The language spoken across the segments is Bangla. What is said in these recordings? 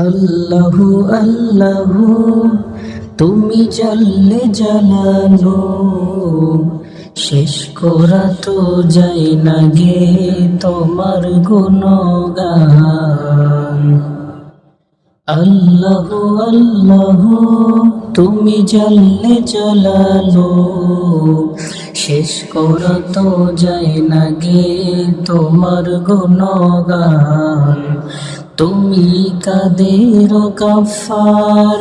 আল্লাহু আল্লাহু তুমি জাল্লে জালালো, শেষ করা তো যায় না গে তোমার গুণগান। আল্লাহু আল্লাহু তুমি জাল্লে জালালো, শেষ করা তো যায় না গে তোমার গুণগান। তুমি কাদের গাফফার,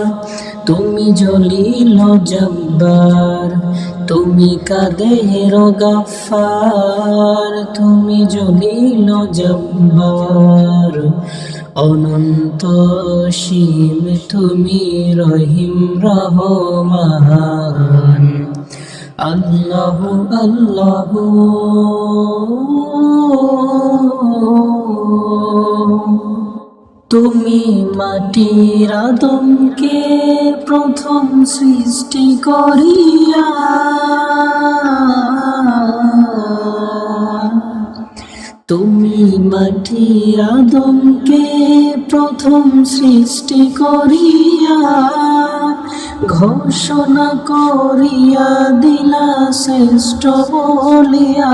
তুমি জলিল জব্বার। তুমি কাদের গাফফার, তুমি জলিল জব্বার। অনন্ত সীম তুমি রহিম রহমান। আল্লাহু আল্লাহু তুমি মাটির আদমকে প্রথম সৃষ্টি করিয়া, তুমি মাটির আদমকে প্রথম সৃষ্টি করিয়া, ঘোষণা করিয়া দিলা শ্রেষ্ঠ বলিয়া।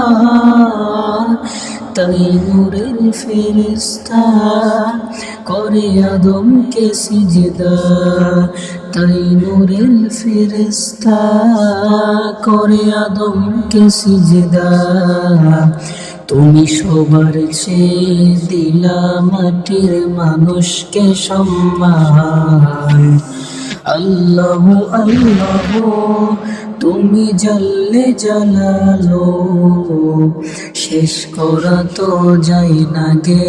তাই নূরের ফেরেশতা করে আদমকে সিজদা, তাই নূরের ফেরেশতা করে আদমকে সিজদা। তুমি সবার চেয়ে দিলা মাটির মানুষকে সম্মান। আল্লাহু আল্লাহু তুমি জাল্লে জালালো, শেষ করা তো যায় না গে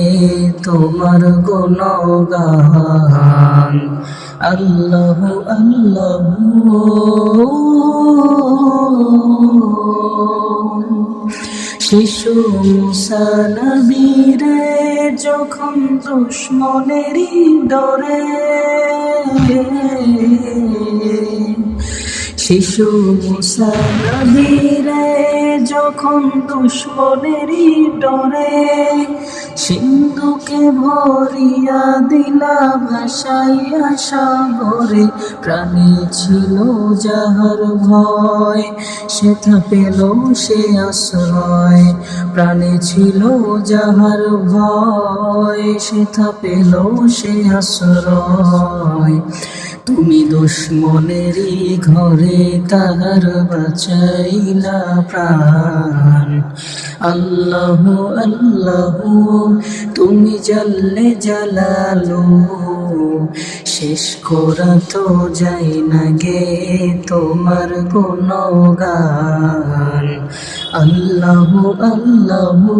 তোমার গুণগান। আল্লাহু আল্লাহু শিশু মুসা নবীরে যখন দুশ্মনেরই ডরে, শিশু মুসা নবীরে যখন দুশ্মনেরই ডরে, সিন্ধুকে ভরিয়া দিলা ভাসাইয়া সাগরে। প্রাণী ছিল যাহার ভয়, সেথা পেল সে আশ্রয়। প্রাণী ছিল যাহার ভয়, সেথা পেল সে আশ্রয়। তুমি দুশ্মনেরই ঘরে তাহার বাঁচাইলা প্রাণ। আল্লাহু আল্লাহু তুমি জাল্লে জালালো, শেষ করা তো যায় না গে তোমার গুণগান। আল্লাহু আল্লাহু